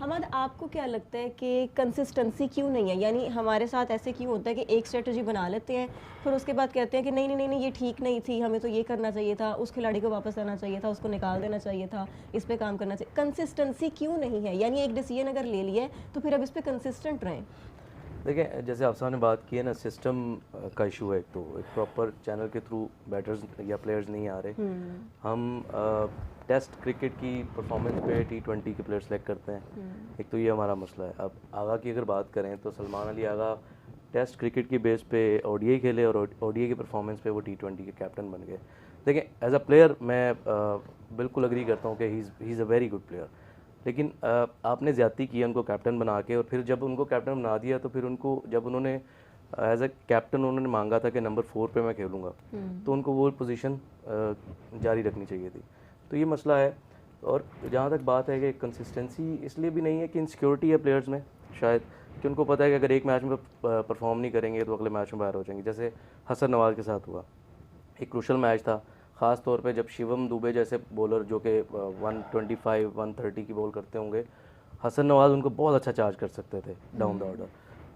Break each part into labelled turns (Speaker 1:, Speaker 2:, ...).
Speaker 1: हमाद, आपको क्या लगता है कि कंसिस्टेंसी क्यों नहीं है? यानी हमारे साथ ऐसे क्यों होता है कि एक स्ट्रेटजी बना लेते हैं, फिर उसके बाद कहते हैं कि नहीं नहीं नहीं नहीं ये ठीक नहीं थी, हमें तो ये करना चाहिए था, उस खिलाड़ी को वापस आना चाहिए था, उसको निकाल देना चाहिए था, इस पे काम करना चाहिए। कंसिस्टेंसी क्यों नहीं है? यानी एक डिसीजन अगर ले लिया है तो फिर अब इस पर कंसिस्टेंट रहें।
Speaker 2: देखिए, जैसे आप साहब ने बात की है ना, सिस्टम का इशू है। एक प्रॉपर चैनल के थ्रू बैटर्स या प्लेयर्स नहीं आ रहे। हम टेस्ट क्रिकेट की परफॉर्मेंस पे T20 के प्लेयर सेलेक्ट करते हैं। एक तो ये हमारा मसला है। अब आगा की अगर बात करें तो सलमान अली आगा टेस्ट क्रिकेट की बेस पे ODI खेले और ODI की परफॉर्मेंस पे वो T20 के कैप्टन बन गए। देखिए, एज अ प्लेयर मैं बिल्कुल अग्री करता हूँ कि he is a very good player, लेकिन आपने ज़्यादती की उनको कैप्टन बना के, और फिर जब उनको कैप्टन बना दिया तो फिर उनको जब उन्होंने एज अ कैप्टन उन्होंने मांगा था कि नंबर 4 पे मैं खेलूँगा, तो उनको वो पोजीशन जारी रखनी चाहिए थी। तो ये मसला है। और जहाँ तक बात है कि कंसिस्टेंसी इसलिए भी नहीं है कि इनसिक्योरिटी है प्लेयर्स में शायद, कि उनको पता है कि अगर एक मैच में परफॉर्म नहीं करेंगे तो अगले मैच में बाहर हो जाएंगे। जैसे हसन नवाज के साथ हुआ, एक क्रूशल मैच था, ख़ास तौर पे जब शिवम दुबे जैसे बॉलर जो कि 125 130 की बॉल करते होंगे, हसन नवाज उनको बहुत अच्छा चार्ज कर सकते थे डाउन द ऑर्डर।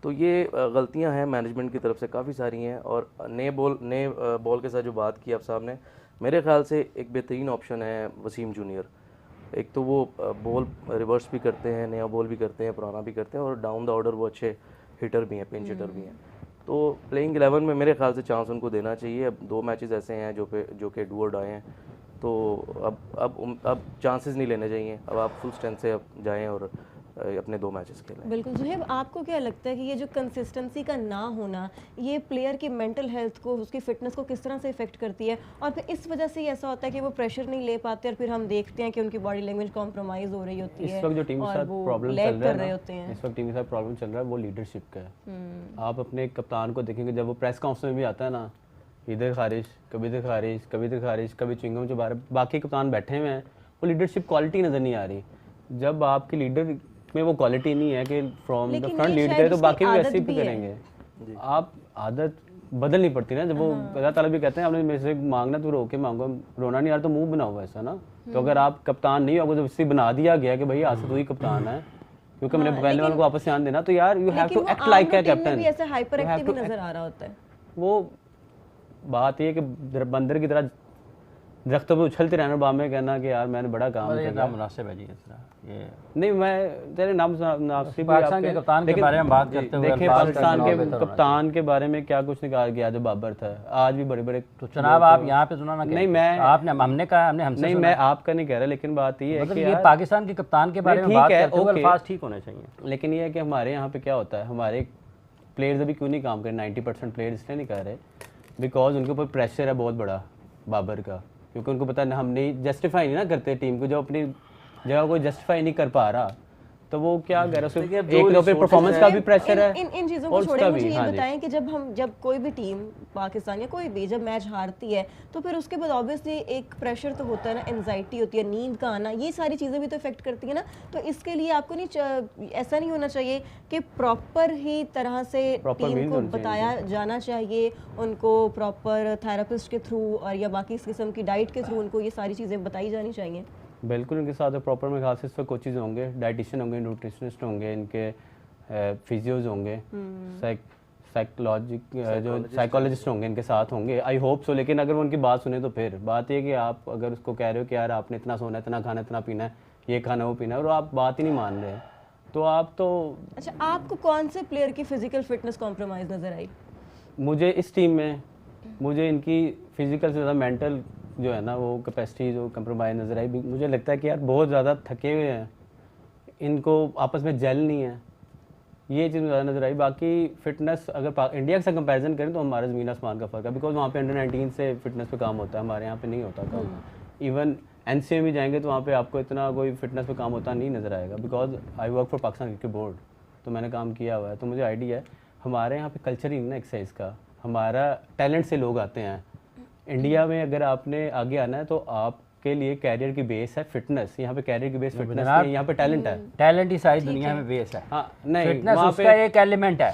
Speaker 2: तो ये गलतियां हैं मैनेजमेंट की तरफ से, काफ़ी सारी हैं। और नए बॉल के साथ जो बात की आप साहब ने, मेरे ख्याल से एक बेहतरीन ऑप्शन है वसीम जूनियर। एक तो वो बॉल रिवर्स भी करते हैं, नया बॉल भी करते हैं, पुराना भी करते हैं, और डाउन द ऑर्डर वो अच्छे हिटर भी हैं, पिंच हिटर भी हैं। तो प्लेइंग 11 में मेरे ख्याल से चांस उनको देना चाहिए। अब 2 मैचेस ऐसे हैं जो कि डू और डाई हैं, तो अब चांसेस नहीं लेने चाहिए। अब आप फुल स्ट्रेंथ से अब जाएं और अपने 2 मैचेस खेलें।
Speaker 1: बिल्कुल। जुहेब, आपको क्या लगता है कि ये जो कंसिस्टेंसी का ना होना, ये प्लेयर की मेंटल हेल्थ को, उसकी फिटनेस को किस तरह से इफेक्ट करती है? और फिर इस वजह से ही ऐसा होता है कि वो प्रेशर नहीं ले पाते और फिर हम देखते हैं कि उनकी बॉडी लैंग्वेज कॉम्प्रोमाइज़ हो रही होती है।
Speaker 3: इस वक्त जो टीम के साथ प्रॉब्लम चल रहा है, इस वक्त टीम के साथ प्रॉब्लम चल रहा है वो लीडरशिप का है। आप अपने कप्तान को देखेंगे, जब वो प्रेस कॉन्फ्रेंस में भी आता है ना, इधर खारिज, कभी इधर खारिज, कभी इधर खारिज, कभी चिंगम जो बाकी कप्तान बैठे हुए हैं, वो लीडरशिप क्वालिटी नज़र नहीं आ रही। जब आपके लीडर में वो क्वालिटी नहीं है कि फ्रॉम द फ्रंट लीड करे, तो बाकी भी वैसे ही करेंगे। आप आदत बदलनी पड़ती है ना। जब वो अल्लाह ताला भी कहते हैं आपने मेरे से मांगना तो रो के मांगो, रोना नहीं यार, तो मुंह बनाओ ऐसा ना। तो अगर आप कप्तान नहीं होगे, तो इससे बना दिया गया कि भाई आज से तू ही कप्तान है, क्योंकि मैंने पहले वालों को वापस ध्यान देना, तो यार you have to act like a captain.
Speaker 1: ऐसे हाइपर एक्टिव नजर आ रहा होता है।
Speaker 3: वो बात ये कि बंदर की तरह दरख्तों पे उछलते रहना, बाद में कहना कि यार मैंने बड़ा काम किया।
Speaker 4: मुनासिब है जी इस तरह। ये
Speaker 3: नहीं, मैं तेरे नाम नासिब
Speaker 4: पाकिस्तान के कप्तान के बारे में बात करते हुए,
Speaker 3: देखिए पाकिस्तान के कप्तान के बारे में क्या कुछ निकाल गया जो बाबर था, आज भी बड़े बड़े।
Speaker 4: तो जनाब आप यहाँ पे सुना ना,
Speaker 3: नहीं मैं
Speaker 4: आपने हमने कहा, हमने हमसे
Speaker 3: नहीं, मैं आपका नहीं कह रहा, लेकिन बात ये है कि
Speaker 4: ये पाकिस्तान के कप्तान के बारे में बात करते हुए अल्फाज ठीक होने चाहिए।
Speaker 3: लेकिन ये है कि हमारे यहाँ पे क्या होता है, हमारे प्लेयर्स अभी क्यों नहीं काम कर रहे, 90% प्लेयर इसलिए नहीं कर रहे बिकॉज उनके ऊपर प्रेशर है बहुत बड़ा बाबर का, क्योंकि उनको पता है हम नहीं जस्टिफाई नहीं ना करते टीम को, जो अपनी जगह को जस्टिफाई नहीं कर पा रहा, तो वो क्या कह रहा है, एक पे परफॉर्मेंस का भी प्रेशर है।
Speaker 1: इन चीज़ों को छोड़े मुझे ये बताएं कि जब कोई भी टीम, पाकिस्तान या कोई भी, जब मैच हारती है तो फिर उसके बाद ऑब्वियसली एक प्रेशर तो होता है ना, एंजाइटी होती है, नींद का आना, ये सारी चीज़ें भी तो इफेक्ट करती है ना। तो इसके लिए आपको नहीं ऐसा नहीं होना चाहिए कि प्रॉपर ही तरह से टीम को बताया जाना चाहिए, उनको प्रॉपर थेरेपिस्ट के थ्रू और या बाकी इस किस्म की डाइट के थ्रू उनको ये सारी चीज़ें बताई जानी चाहिए?
Speaker 3: बिल्कुल, इनके साथ प्रॉपर में खास इसमें कोचेज होंगे, डाइटिशियन होंगे, न्यूट्रिशनिस्ट होंगे, इनके फिजियोज होंगे, साइकोलॉजिस्ट होंगे, इनके साथ होंगे, आई होप सो। लेकिन अगर वो उनकी बात सुने तो फिर बात ये कि आप अगर उसको कह रहे हो कि यार आपने इतना सोना है, इतना खाना, इतना पीना है, ये खाना वो पीना है, और आप बात ही नहीं मान रहे, तो आप तो।
Speaker 1: अच्छा, आपको कौन से प्लेयर की फिजिकल फिटनेस कॉम्प्रोमाइज़ नज़र आई?
Speaker 3: मुझे इस टीम में मुझे इनकी फिजिकल से ज़्यादा मेंटल जो है ना, वो कैपेसिटी जो कंप्रोमाइज़ नज़र आई। मुझे लगता है कि यार बहुत ज़्यादा थके हुए हैं, इनको आपस में जेल नहीं है, ये चीज़ ज़्यादा नज़र आई। बाकी फ़िटनेस अगर इंडिया के साथ कंपैरिजन करें तो हमारा ज़मीन आसमान का फ़र्क है, बिकॉज वहाँ पे अंडर 19 से फिटनेस पे काम होता है, हमारे यहाँ पे नहीं होता काम। इवन NCA में जाएंगे तो वहाँ पे आपको इतना कोई फिटनेस पे काम होता नहीं नज़र आएगा, because I work for Pakistan cricket board, तो मैंने काम किया हुआ है, तो मुझे आइडिया है। हमारे यहाँ पे कल्चर ही नहीं ना एक्सरसाइज का, हमारा टैलेंट से लोग आते हैं। इंडिया में अगर आपने आगे आना है तो आपके लिए कैरियर की बेस है फिटनेस, यहाँ पे कैरियर की बेस फिटनेस नहीं, यहाँ पे टैलेंट है।
Speaker 4: टैलेंट ही सारी दुनिया में बेस है।
Speaker 3: हाँ, नहीं,
Speaker 4: फिटनेस उसका एक एलिमेंट है,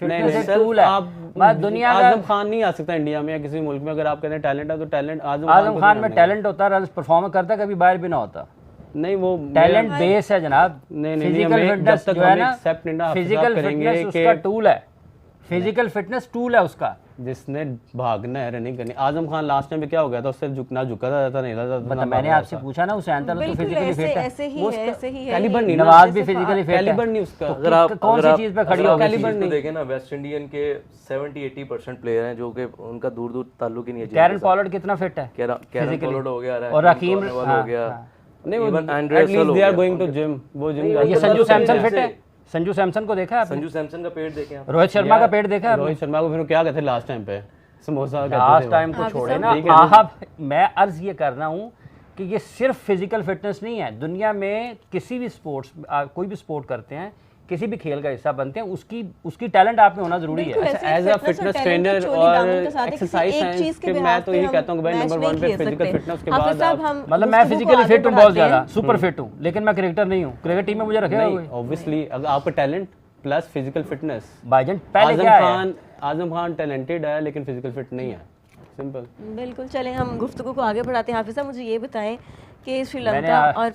Speaker 4: फिटनेस एक टूल है।
Speaker 3: आजम खान नहीं आ सकता इंडिया में या किसी मुल्क में, अगर आप कहते हैं टैलेंट है तो टैलेंट
Speaker 4: आजम खान में टैलेंट होता है, परफॉर्म करता, कभी बाहर भी ना होता।
Speaker 3: नहीं वो
Speaker 4: टैलेंट बेस है जनाब।
Speaker 3: नहीं,
Speaker 4: फिजिकल
Speaker 3: हमें
Speaker 4: फिटनेस
Speaker 3: जब तक
Speaker 4: जो है
Speaker 3: हम
Speaker 4: ना,
Speaker 3: accept नहीं ना
Speaker 4: फिजिकल
Speaker 3: करेंगे
Speaker 4: फिटनेस
Speaker 3: कि-
Speaker 4: उसका टूल है, फिजिकल फिटनेस टूल है उसका।
Speaker 3: जिसने भागना है, रनिंग करनी। आजम खान लास्ट टाइम पे क्या हो गया था, उससे झुकना झुका था, नहीं था।
Speaker 4: मतलब मैंने आपसे पूछा ना, हुसैन तलत तो
Speaker 1: बिल्कुल
Speaker 4: फिजिकली
Speaker 1: ऐसे
Speaker 4: फिट है,
Speaker 1: ऐसे ही है, ऐसे ही है।
Speaker 3: कैलिबर नहीं ना,
Speaker 4: नवाज भी फिजिकली फिट है,
Speaker 3: कैलिबर नहीं उसका।
Speaker 4: तो
Speaker 2: अगर आप
Speaker 4: कौन सी चीज पे खड़ी होगी?
Speaker 2: कैलिबर नहीं देखें ना, वेस्ट इंडियन के 70-80% प्लेयर हैं जो कि उनका दूर दूर ताल्लुक ही नहीं है।
Speaker 4: कैरन पॉलर्ड कितना फिट है?
Speaker 2: कैरन पॉलर्ड हो गया,
Speaker 4: और हकीम
Speaker 2: हो गया,
Speaker 3: नहीं
Speaker 2: इवन एंड्रे रसल हो
Speaker 3: दे आर
Speaker 2: गया।
Speaker 3: गोइंग टू जिम, वो जिम
Speaker 4: ये संजू सैमसन फिट है? संजू सैमसन को देखा है आपने?
Speaker 2: संजू सैमसन का पेट देखें आप।
Speaker 4: रोहित शर्मा का पेट देखा है?
Speaker 3: रोहित शर्मा को फिर वो क्या कहते थे लास्ट टाइम पे, समोसा
Speaker 4: लास्ट टाइम को छोड़े ना आप, मैं अर्ज ये कर रहा हूँ कि ये सिर्फ फिजिकल फिटनेस नहीं है। दुनिया में किसी भी स्पोर्ट्स, कोई भी स्पोर्ट करते हैं, किसी भी खेल का हिस्सा बनते हैं, उसकी टैलेंट आप में होना जरूरी है।
Speaker 3: एज अ फिटनेस ट्रेनर और एक्सरसाइज साइंस के मैं तो यही कहता हूँ कि भाई नंबर 1 पे फिजिकल फिटनेस के बाद
Speaker 4: मतलब मैं फिजिकली फिट हूँ, बहुत ज्यादा सुपर फिट हूँ, लेकिन मैं क्रिकेटर नहीं हूँ। क्रिकेट टीम में मुझे रखेगा कोई?
Speaker 3: ऑब्वियसली अगर आपका टैलेंट प्लस फिजिकल फिटनेस।
Speaker 4: भाईजान पहले क्या है,
Speaker 3: आजम खान टैलेंटेड है लेकिन फिजिकल फिट नहीं है, सिंपल।
Speaker 1: बिल्कुल। चलें हम गुफ्तगू को आगे बढ़ाते हैं। हाफिज साहब मुझे ये बताएं कि श्रीलंका और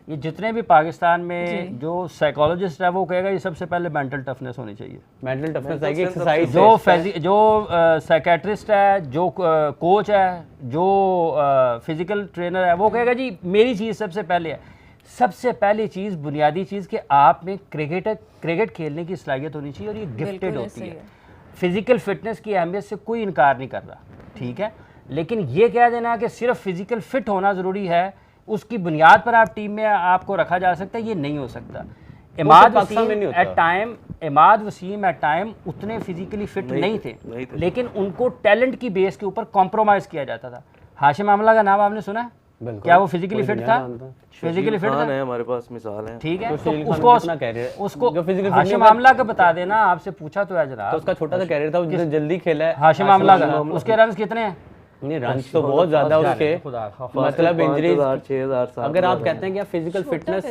Speaker 4: ये जितने भी पाकिस्तान में जो साइकोलॉजिस्ट है वो कहेगा ये सबसे पहले मेंटल टफनेस होनी चाहिए।
Speaker 3: मेंटल टफनेस आएगी, एक्सरसाइज
Speaker 4: जो साइकेट्रिस्ट है, जो कोच है, जो फिजिकल ट्रेनर है, वो कहेगा जी मेरी चीज़ सबसे पहले है। सबसे पहली चीज़, बुनियादी चीज़ कि आप में क्रिकेट खेलने की सलाहियत होनी चाहिए और ये गिफ्टेड होती है। फिजिकल फिटनेस की अहमियत से कोई इनकार नहीं कर रहा, ठीक है, लेकिन ये कह देना कि सिर्फ फिजिकल फिट होना ज़रूरी है, उसकी बुनियाद पर आप टीम में आपको रखा जा सकता है, ये नहीं हो सकता। इमाद वसीम एट टाइम उतने फिजिकली फिट नहीं थे, लेकिन उनको टैलेंट की बेस के ऊपर कॉम्प्रोमाइज़ किया जाता था। हाशिम आमला का नाम आपने सुना है? क्या वो फिजिकली फिट था? फिजिकली फिट था,
Speaker 2: हमारे पास मिसाल है,
Speaker 4: ठीक है। तो उसको हाशिम आमला का बता देना, आपसे पूछा तो है जनाब।
Speaker 3: तो उसका छोटा सा कैरियर था, उसने जल्दी खेला है।
Speaker 4: हाशिम आमला का उसके रन्स कितने हैं?
Speaker 3: नहीं रन्स तो बहुत ज्यादा उसके, मतलब इंजरी
Speaker 2: 6,000
Speaker 3: अगर आप कहते हैं कि फिजिकल फिटनेस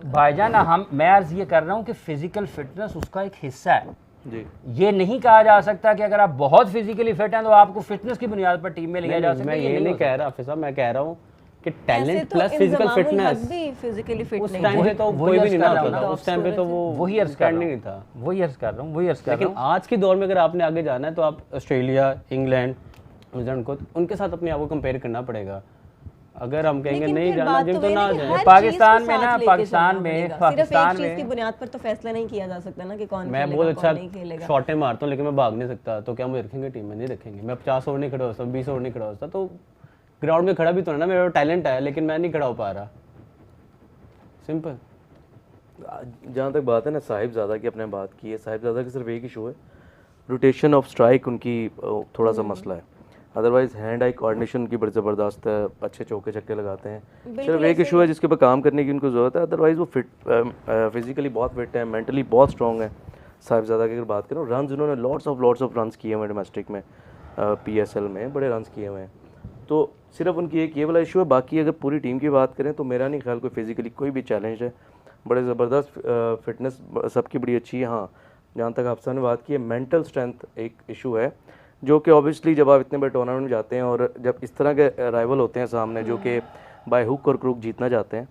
Speaker 4: भाईजान, मैं अर्ज ये कर रहा हूँ कि फिजिकल फिटनेस उसका एक हिस्सा है
Speaker 2: जी।
Speaker 4: ये नहीं कहा जा सकता कि अगर आप बहुत फिजिकली फिट हैं तो आपको फिटनेस की बुनियाद पर टीम में लिया जा सकता है।
Speaker 3: मैं ये नहीं कह रहा हाफिज साहब, मैं कह रहा हूँ कि talent plus physical fitness
Speaker 1: physically fit
Speaker 3: उस टाइम पे तो कोई भी नहीं होता था, उस टाइम पे तो वो
Speaker 4: वही अर्ज कर
Speaker 3: नहीं था,
Speaker 4: वही अर्ज कर रहा हूँ।
Speaker 3: लेकिन आज के दौर में अगर आपने आगे जाना है तो आप ऑस्ट्रेलिया, इंग्लैंड, न्यूजीलैंड को उनके साथ अपने आप को कंपेयर करना पड़ेगा। अगर हम कहेंगे नहीं जाना जिम तो ना जाए।
Speaker 4: पाकिस्तान में
Speaker 1: सिर्फ की बुनियाद पर तो फैसला नहीं किया जा सकता ना कि कौन
Speaker 3: मैं बहुत अच्छा शॉटें मारता हूँ लेकिन मैं भाग नहीं सकता, तो क्या मुझे रखेंगे टीम में? नहीं रखेंगे। मैं 50 ओवर नहीं खड़ा हो सकता, 20 ओवर नहीं खड़ा हो सकता, तो ग्राउंड में खड़ा भी तो ना, मेरा टैलेंट है लेकिन मैं नहीं खड़ा हो पा रहा, सिंपल।
Speaker 2: जहाँ तक बात है ना साहिबजादा की, अपने बात की है, साहिबजादा की सिर्फ एक इशू है, रोटेशन ऑफ स्ट्राइक उनकी थोड़ा सा मसला है। अदरवाइज हैंड आई कोऑर्डिनेशन उनकी बड़ी ज़बरदस्त है, अच्छे चौके छक्के लगाते हैं। सिर्फ एक इशू है जिसके ऊपर काम करने की उनको ज़रूरत है, अदरवाइज वो फिजिकली बहुत फिट है, मेंटली बहुत स्ट्रॉन्ग है। साहिबजादा की अगर बात करूँ, रन उन्होंने लॉट्स ऑफ रन किए हुए डोमेस्टिक में, PSL में बड़े रन किए हुए हैं। तो सिर्फ उनकी एक ये वाला इशू है, बाकी अगर पूरी टीम की बात करें तो मेरा नहीं ख्याल कोई फिजिकली कोई भी चैलेंज है। बड़े ज़बरदस्त फिटनेस सबकी बड़ी अच्छी है। हाँ, जहाँ तक आपसे ने बात की है, मेंटल स्ट्रेंथ एक इशू है, जो कि ऑब्वियसली जब आप इतने बड़े टूर्नामेंट में जाते हैं और जब इस तरह के राइवल होते हैं सामने जो कि बाय हुक और क्रूक जीतना चाहते हैं,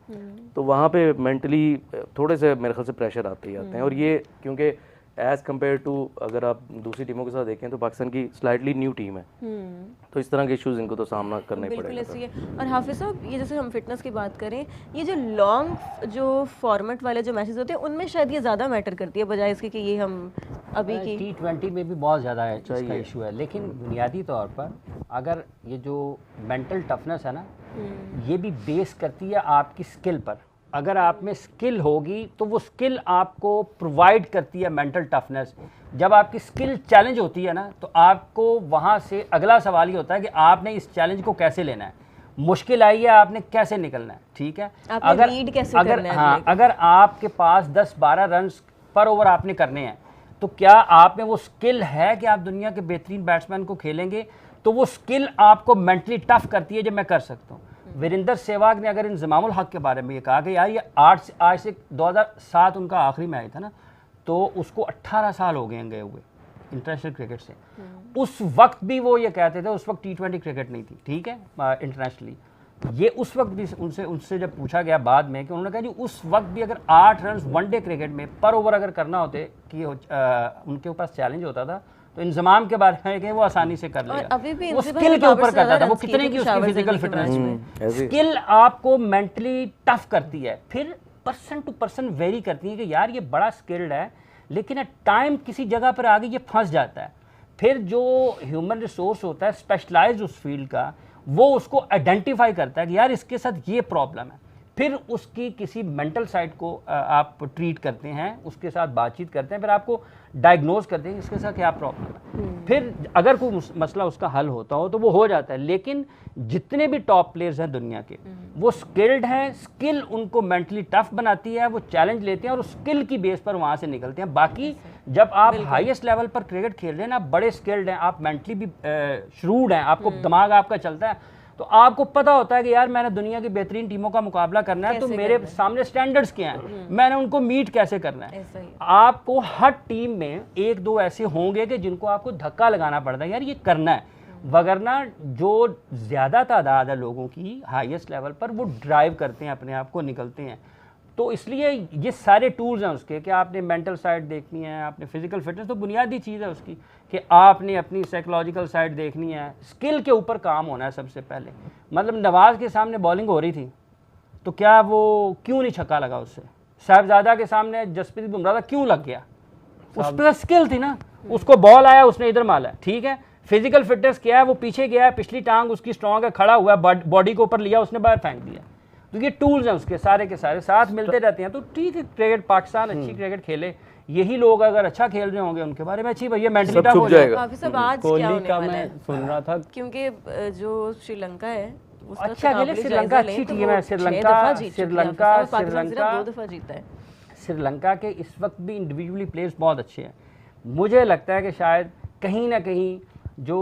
Speaker 2: तो वहाँ पे मेंटली थोड़े से मेरे ख्याल से प्रेशर आते ही आते हैं। और ये क्योंकि एज़ कम्पेयर टू अगर आप दूसरी टीमों के साथ देखें तो पाकिस्तान की स्लाइटली न्यू टीम है, तो इस तरह के इश्यूज इनको तो सामना करना ही पड़ेगा।
Speaker 1: और हाफिज साहब, ये जैसे हम फिटनेस की बात करें, ये जो लॉन्ग जो फॉर्मेट वाले जो मैचेस होते हैं उनमें शायद ये ज़्यादा मैटर करती है बजाय इसके कि ये हम अभी की
Speaker 4: T20 में भी बहुत ज़्यादा है इसका इशू है। लेकिन बुनियादी तौर पर अगर ये जो मेंटल टफनेस है ना, ये भी बेस करती है आपकी स्किल पर। अगर आप में स्किल होगी तो वो स्किल आपको प्रोवाइड करती है मेंटल टफनेस। जब आपकी स्किल चैलेंज होती है ना, तो आपको वहाँ से अगला सवाल ये होता है कि आपने इस चैलेंज को कैसे लेना है। मुश्किल आई है, आपने कैसे निकलना है, ठीक है। अगर आपके पास 10-12 रन पर ओवर आपने करने हैं, तो क्या आप में वो स्किल है कि आप दुनिया के बेहतरीन बैट्समैन को खेलेंगे? तो वो स्किल आपको मेंटली टफ करती है, जब मैं कर सकता हूँ। वीरेंद्र सहवाग ने अगर इंजमामुल हक के बारे में ये कहा कि यार ये आज से 2007 उनका आखिरी मैच था ना, तो उसको 18 साल हो गए हुए इंटरनेशनल क्रिकेट से। उस वक्त भी वो ये कहते थे, उस वक्त T20 क्रिकेट नहीं थी, ठीक है, इंटरनेशनली, ये उस वक्त भी उनसे जब पूछा गया बाद में कि उन्होंने कहा जी उस वक्त भी अगर 8 रन वनडे क्रिकेट में पर ओवर अगर करना होते कि उनके पास चैलेंज होता था तो इंतजाम के बारे में कि वो आसानी से कर लेगा।
Speaker 1: अभी भी
Speaker 4: वो स्किल के ऊपर करता था, वो कितने की उसकी फिजिकल फिटनेस में। स्किल आपको मेंटली टफ करती है, फिर पर्सन टू पर्सन वेरी करती है कि यार ये बड़ा स्किल्ड है लेकिन टाइम किसी जगह पर आगे ये फंस जाता है। फिर जो ह्यूमन रिसोर्स होता है स्पेशलाइज उस फील्ड का, वो उसको आइडेंटिफाई करता है कि यार इसके साथ ये प्रॉब्लम है, फिर उसकी किसी मेंटल साइड को आप ट्रीट करते हैं, उसके साथ बातचीत करते हैं, फिर आपको डायग्नोज करते हैं कि इसके साथ क्या प्रॉब्लम है। फिर अगर कोई मसला उसका हल होता हो तो वो हो जाता है। लेकिन जितने भी टॉप प्लेयर्स हैं दुनिया के, वो स्किल्ड हैं, स्किल उनको मेंटली टफ बनाती है, वो चैलेंज लेते हैं और उस स्किल की बेस पर वहाँ से निकलते हैं। बाकी जब आप हाईएस्ट लेवल पर क्रिकेट खेल रहे हैं ना, आप बड़े स्किल्ड हैं, आप मेंटली भी श्रूड हैं, आपको दिमाग आपका चलता है, तो आपको पता होता है कि यार मैंने दुनिया की बेहतरीन टीमों का मुकाबला करना है, तो मेरे सामने स्टैंडर्ड्स क्या हैं, मैंने उनको मीट कैसे करना है। आपको हर टीम में एक दो ऐसे होंगे कि जिनको आपको धक्का लगाना पड़ता है, यार ये करना है, वगरना जो ज़्यादा तादाद है लोगों की हाईएस्ट लेवल पर, वो ड्राइव करते हैं अपने आप को, निकलते हैं। तो इसलिए ये सारे टूल्स हैं उसके कि आपने मेंटल साइड देखनी है, आपने फिजिकल फिटनेस तो बुनियादी चीज़ है उसकी, कि आपने अपनी साइकोलॉजिकल साइड देखनी है, स्किल के ऊपर काम होना है सबसे पहले। मतलब नवाज़ के सामने बॉलिंग हो रही थी तो क्या वो क्यों नहीं छक्का लगा उससे? साहिबजादा के सामने जसप्रीत बुमराह था, क्यों लग गया? उस पर स्किल थी ना, उसको बॉल आया, उसने इधर मारा, ठीक है। फिजिकल फिटनेस क्या है, वो पीछे गया है, पिछली टांग उसकी स्ट्रॉन्ग है, खड़ा हुआ है, बॉडी को ऊपर लिया, उसने बाहर फेंक दिया। तो ये टूल्स हैं उसके सारे के सारे साथ मिलते रहते हैं। तो ठीक है, क्रिकेट पाकिस्तान अच्छी क्रिकेट खेले, यही लोग अगर अच्छा खेल रहे होंगे उनके बारे में अच्छी भैया मेंटली टफ हो जाएगा।
Speaker 3: कोहली का मैं सुन रहा था,
Speaker 1: क्योंकि जो श्रीलंका है
Speaker 4: अच्छा खेले, श्रीलंका अच्छी टीम है, श्रीलंका
Speaker 1: 2 दफा जीता है।
Speaker 4: श्रीलंका के इस वक्त भी इंडिविजुअली प्लेयर्स बहुत अच्छे हैं। मुझे लगता है कि शायद कहीं ना कहीं जो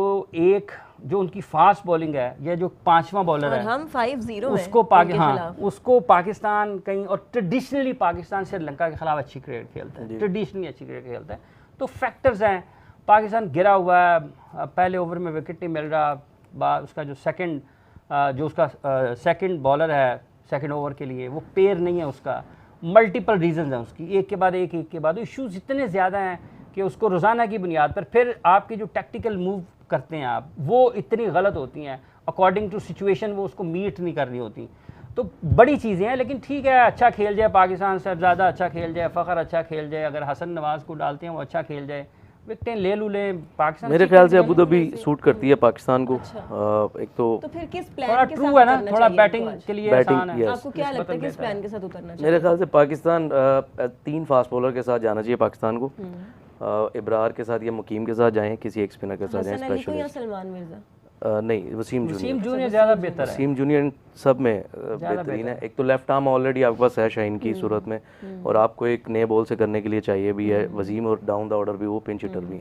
Speaker 4: उनकी फास्ट बॉलिंग है, या जो 5वां बॉलर है,
Speaker 1: हम 5-0
Speaker 4: उसको पाकिस्तान कहीं, और ट्रेडिशनली पाकिस्तान श्रीलंका के खिलाफ अच्छी क्रिकेट खेलता है, ट्रेडिशनली अच्छी क्रिकेट खेलता है। तो फैक्टर्स हैं, पाकिस्तान गिरा हुआ है, पहले ओवर में विकेट नहीं मिल रहा, उसका जो उसका सेकंड बॉलर है सेकंड ओवर के लिए, वो पेयर नहीं है उसका, मल्टीपल रीजंस हैं उसकी, एक के बाद इश्यूज इतने ज़्यादा हैं कि उसको रोज़ाना की बुनियाद पर फिर आपकी जो टैक्टिकल मूव करते हैं आप, वो इतनी गलत होती हैं, अकॉर्डिंग टू सिचुएशन वो उसको मीट नहीं करनी होती। तो बड़ी चीज़ें हैं, लेकिन ठीक है, अच्छा खेल जाए पाकिस्तान, से ज़्यादा अच्छा खेल जाए, फ़खर अच्छा खेल जाए, अगर हसन नवाज़ को डालते हैं वो अच्छा खेल जाए, विकेटें ले पाकिस्तान।
Speaker 2: मेरे ख्याल से अबू धाबी सूट करती है पाकिस्तान को। एक तो
Speaker 1: फिर किस प्लान
Speaker 4: थोड़ा
Speaker 1: के
Speaker 4: ट्रू
Speaker 1: साथ
Speaker 4: है ना,
Speaker 1: उतरना
Speaker 4: थोड़ा
Speaker 1: चाहिए
Speaker 4: बैटिंग
Speaker 1: आपको आज?
Speaker 4: के लिए
Speaker 2: बैटिंग,
Speaker 4: आसान है।
Speaker 2: yes.
Speaker 1: आपको क्या लगता है किस प्लान के साथ उतरना चाहिए?
Speaker 2: मेरे ख्याल से पाकिस्तान 3 फास्ट बॉलर के साथ जाना चाहिए पाकिस्तान को। इब्रार के साथ या मुकीम के साथ जाएं, किसी एक स्पिनर के साथ जाएं,
Speaker 1: हसन अली को
Speaker 2: स्पेशली
Speaker 1: या सलमान मिर्जा?
Speaker 2: नहीं, वसीम जूनियर
Speaker 4: ज़्यादा बेहतर है,
Speaker 2: वसीम जूनियर सब में बेहतरीन है। एक तो लेफ्ट आर्म ऑलरेडी आपके पास है शाहीन की सूरत में, और आपको एक नए बॉल से करने के लिए चाहिए भी है वसीम, और डाउन द ऑर्डर भी वो पिंच हिटर भी है।